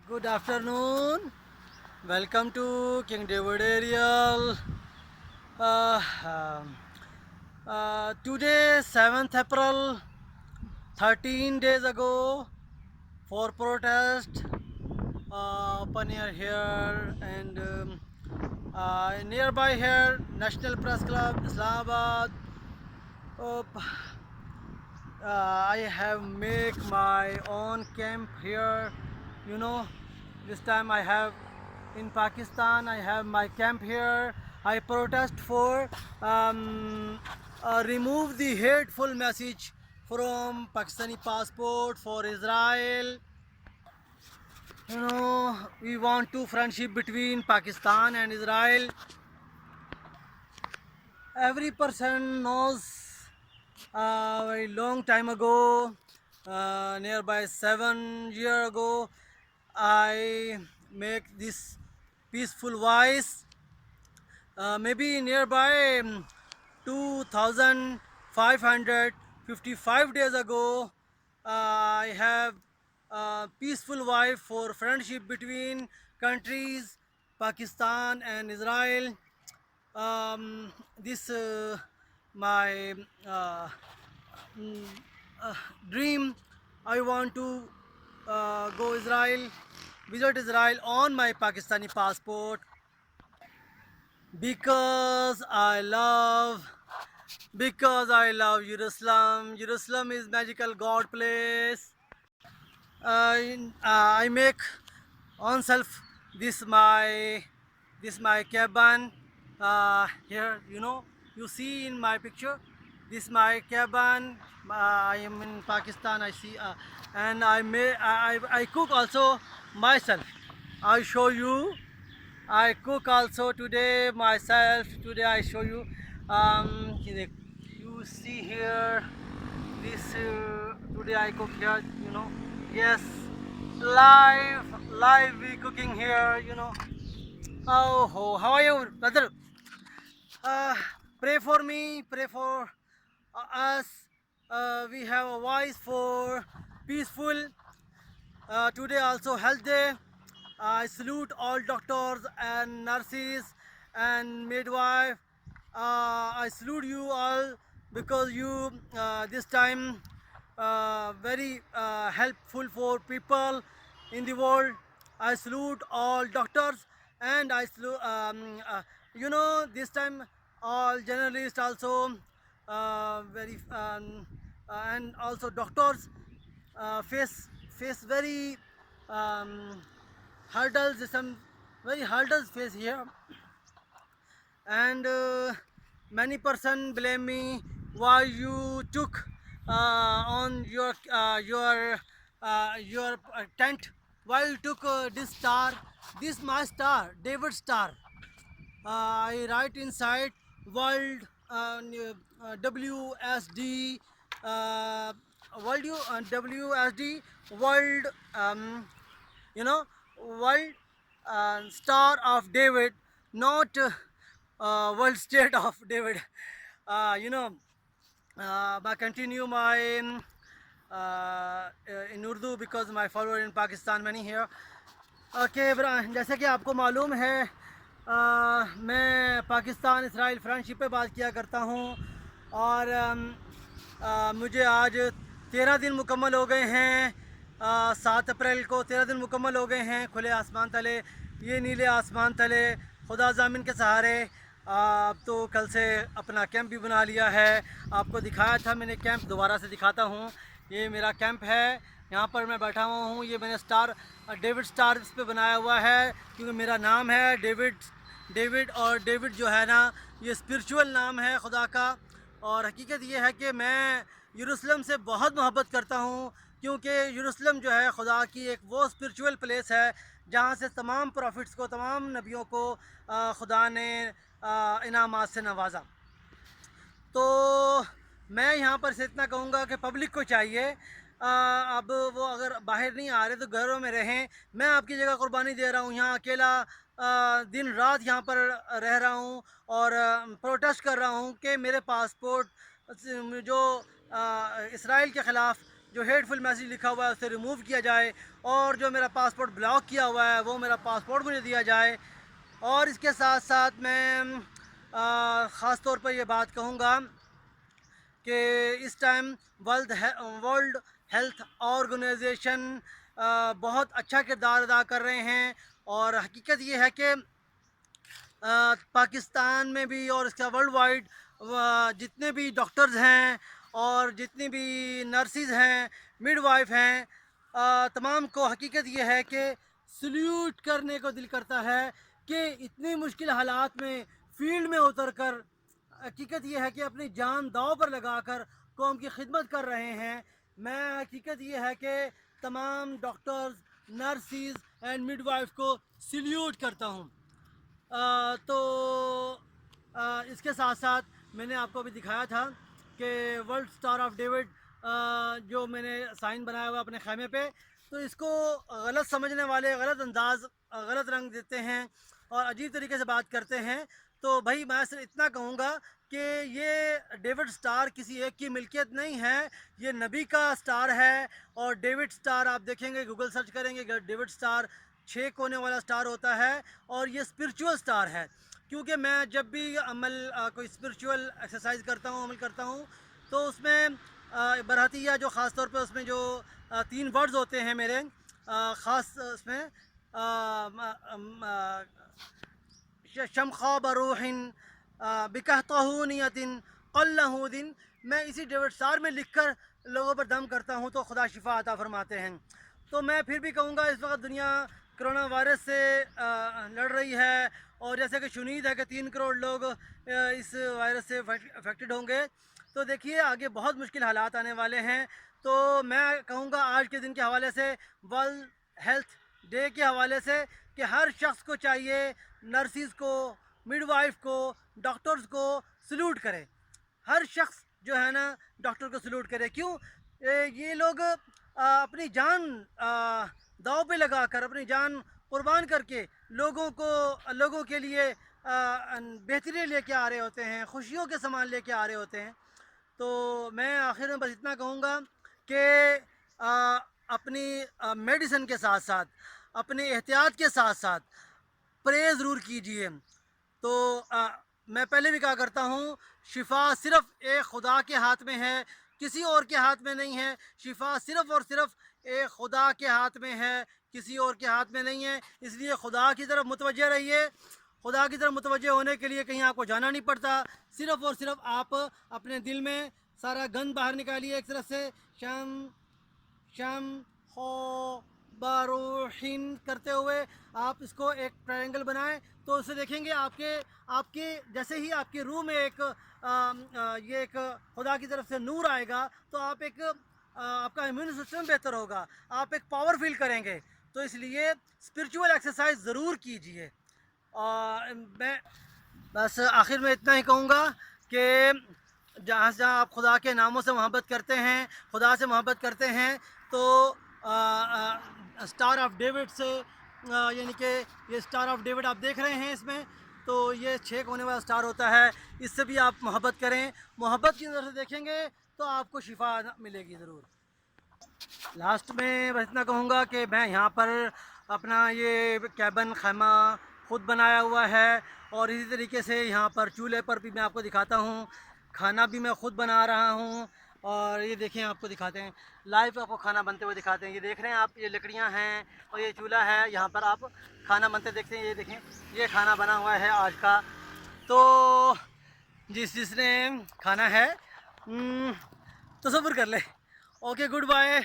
Good afternoon. Welcome to King David Aerial. Uh, um, Today, 7th April, 13 days ago, for protest, open air here and nearby here, National Press Club, Islamabad. Uh, I have make my own camp here. You know, this time I have in Pakistan. I have my camp here. I protest for remove the hateful message from Pakistani passport for Israel. We want to friendship between Pakistan and Israel. Every person knows a very long time ago, nearby 7 years ago, I make this peaceful voice. Maybe nearby 2555 days ago, I have a peaceful wife for friendship between countries, Pakistan and Israel. This my mm, uh, dream. I want to go Israel, visit Israel on my Pakistani passport because I love Jerusalem. Jerusalem is magical God place. I make on self this my cabin here. You see in my picture, this my cabin. I am in Pakistan. I see, and I cook also myself. I show you. I cook also today myself. Today I show you. You see here this today I cook here. Yes, live we cooking here. How are you, brother? Uh, Pray for me. Pray for us. We have a voice for peaceful. Today also health day. I salute all doctors and nurses and midwife. I salute you all because you this time very helpful for people in the world. I salute all doctors and I salute this time all journalists also very and also doctors face very um, hurdles, some very hurdles face here, and many person blame me why you took on your tent, why you took this star, this my star, David star. I write inside world WSD uh, WSD world you know world star of David, not world state of David. uh, you know I continue my in Urdu because my follower in Pakistan many here. Okay जैसे कि आपको मालूम है, मैं Pakistan Israel friendship पे बात किया करता हूँ और मुझे आज 13 दिन मुकम्मल हो गए हैं। 7 अप्रैल को 13 दिन मुकम्मल हो गए हैं खुले आसमान तले, ये नीले आसमान तले खुदा ज़ामिन के सहारे। अब तो कल से अपना कैंप भी बना लिया है, आपको दिखाया था मैंने कैंप, दोबारा से दिखाता हूँ। ये मेरा कैंप है, यहाँ पर मैं बैठा हुआ हूँ। ये मैंने स्टार डेविड स्टार इस पे बनाया हुआ है क्योंकि मेरा नाम है डेविड। डेविड और डेविड जो है ना, ये स्पिरिचुअल नाम है खुदा का। और हकीकत ये है कि मैं यरूशलेम से बहुत मोहब्बत करता हूँ क्योंकि यरूशलेम जो है खुदा की एक वो स्पिरिचुअल प्लेस है जहाँ से तमाम प्रॉफिट्स को, तमाम नबियों को खुदा ने इनामात से नवाजा। तो मैं यहाँ पर से इतना कहूँगा कि पब्लिक को चाहिए, अब वो अगर बाहर नहीं आ रहे तो घरों में रहें। मैं आपकी जगह कुर्बानी दे रहा हूँ, यहाँ अकेला दिन रात यहाँ पर रह रहा हूँ और प्रोटेस्ट कर रहा हूँ कि मेरे पासपोर्ट जो इसराइल के ख़िलाफ़ جو ہیٹفل میسیج لکھا ہوا ہے اسے ریموو کیا جائے، اور جو میرا پاسپورٹ بلاک کیا ہوا ہے وہ میرا پاسپورٹ مجھے دیا جائے۔ اور اس کے ساتھ ساتھ میں خاص طور پر یہ بات کہوں گا کہ اس ٹائم ورلڈ ہیلتھ آرگنائزیشن بہت اچھا کردار ادا کر رہے ہیں، اور حقیقت یہ ہے کہ پاکستان میں بھی اور اس کا ورلڈ وائڈ جتنے بھی ڈاکٹرز ہیں اور جتنی بھی نرسز ہیں، مڈ وائف ہیں، تمام کو حقیقت یہ ہے کہ سلیوٹ کرنے کو دل کرتا ہے کہ اتنی مشکل حالات میں فیلڈ میں اتر کر حقیقت یہ ہے کہ اپنی جان داؤ پر لگا کر قوم کی خدمت کر رہے ہیں۔ میں حقیقت یہ ہے کہ تمام doctors, nurses and mid wife کو سلیوٹ کرتا ہوں۔ تو اس کے ساتھ ساتھ میں نے آپ کو بھی دکھایا تھا کہ ورلڈ سٹار آف ڈیوڈ جو میں نے سائن بنایا ہوا اپنے خیمے پہ، تو اس کو غلط سمجھنے والے غلط انداز، غلط رنگ دیتے ہیں اور عجیب طریقے سے بات کرتے ہیں۔ تو بھائی میں صرف اتنا کہوں گا کہ یہ ڈیوڈ سٹار کسی ایک کی ملکیت نہیں ہے، یہ نبی کا سٹار ہے۔ اور ڈیوڈ سٹار آپ دیکھیں گے، گوگل سرچ کریں گے، ڈیوڈ سٹار 6 کونے والا سٹار ہوتا ہے، اور یہ اسپرچول سٹار ہے۔ کیونکہ میں جب بھی کوئی اسپرچول ایکسرسائز کرتا ہوں، عمل کرتا ہوں، تو اس میں برحتیہ جو خاص طور پہ اس میں جو 3 ورڈز ہوتے ہیں میرے خاص، اس میں شمخا بروح بکہطہونیت قلہ دن، میں اسی ڈیوڈ سٹار میں لکھ کر لوگوں پر دم کرتا ہوں تو خدا شفا عطا فرماتے ہیں۔ تو میں پھر بھی کہوں گا، اس وقت دنیا کرونا وائرس سے لڑ رہی ہے، اور جیسے کہ شنید ہے کہ 3 کروڑ لوگ اس وائرس سے افیکٹڈ ہوں گے، تو دیکھیے آگے بہت مشکل حالات آنے والے ہیں۔ تو میں کہوں گا آج کے دن کے حوالے سے، ورلڈ ہیلتھ ڈے کے حوالے سے، کہ ہر شخص کو چاہیے، نرسز کو، مڈ وائف کو، ڈاکٹرز کو سلوٹ کرے۔ ہر شخص جو ہے نا ڈاکٹر کو سلوٹ کرے۔ کیوں؟ یہ لوگ اپنی جان داؤ پہ لگا کر، اپنی جان قربان کر کے لوگوں کے لیے بہتری لے کے آ رہے ہوتے ہیں، خوشیوں کے سامان لے کے آ رہے ہوتے ہیں۔ تو میں آخر میں بس اتنا کہوں گا کہ اپنی میڈیسن کے ساتھ ساتھ، اپنی احتیاط کے ساتھ ساتھ پرہیز ضرور کیجیے۔ تو میں پہلے بھی کہا کرتا ہوں، شفا صرف ایک خدا کے ہاتھ میں ہے، کسی اور کے ہاتھ میں نہیں ہے۔ شفا صرف اور صرف ایک خدا کے ہاتھ میں ہے، کسی اور کے ہاتھ میں نہیں ہے۔ اس لیے خدا کی طرف متوجہ رہیے۔ خدا کی طرف متوجہ ہونے کے لیے کہیں آپ کو جانا نہیں پڑتا، صرف اور صرف آپ اپنے دل میں سارا گند باہر نکالیے ایک طرف سے، شم خو باروحین کرتے ہوئے آپ اس کو ایک ٹرائنگل بنائیں، تو اسے دیکھیں گے آپ کے جیسے ہی آپ کی روح میں ایک خدا کی طرف سے نور آئے گا، تو آپ کا امیون سسٹم بہتر ہوگا، آپ ایک پاور فیل کریں گے۔ تو اس لیے اسپرچول ایکسرسائز ضرور کیجیے۔ اور میں بس آخر میں اتنا ہی کہوں گا کہ جہاں آپ خدا کے ناموں سے محبت کرتے ہیں، خدا سے محبت کرتے ہیں، تو سٹار آف ڈیوڈ سے، یعنی کہ یہ سٹار آف ڈیوڈ آپ دیکھ رہے ہیں، اس میں تو یہ 6 کونے والا سٹار ہوتا ہے، اس سے بھی آپ محبت کریں، محبت کی نظر سے دیکھیں گے تو آپ کو شفا ملے گی ضرور۔ لاسٹ میں بس اتنا کہوں گا کہ میں یہاں پر اپنا یہ کیبن خیمہ خود بنایا ہوا ہے، اور اسی طریقے سے یہاں پر چولہے پر بھی میں آپ کو دکھاتا ہوں، کھانا بھی میں خود بنا رہا ہوں۔ اور یہ دیکھیں، آپ کو دکھاتے ہیں لائیو، آپ کو کھانا بنتے ہوئے دکھاتے ہیں۔ یہ دیکھ رہے ہیں آپ، یہ لکڑیاں ہیں اور یہ چولہا ہے، یہاں پر آپ کھانا بنتے دیکھتے ہیں۔ یہ دیکھیں، یہ کھانا بنا ہوا ہے آج کا۔ تو جس نے کھانا ہے تصور کر لے۔ Okay, good bye.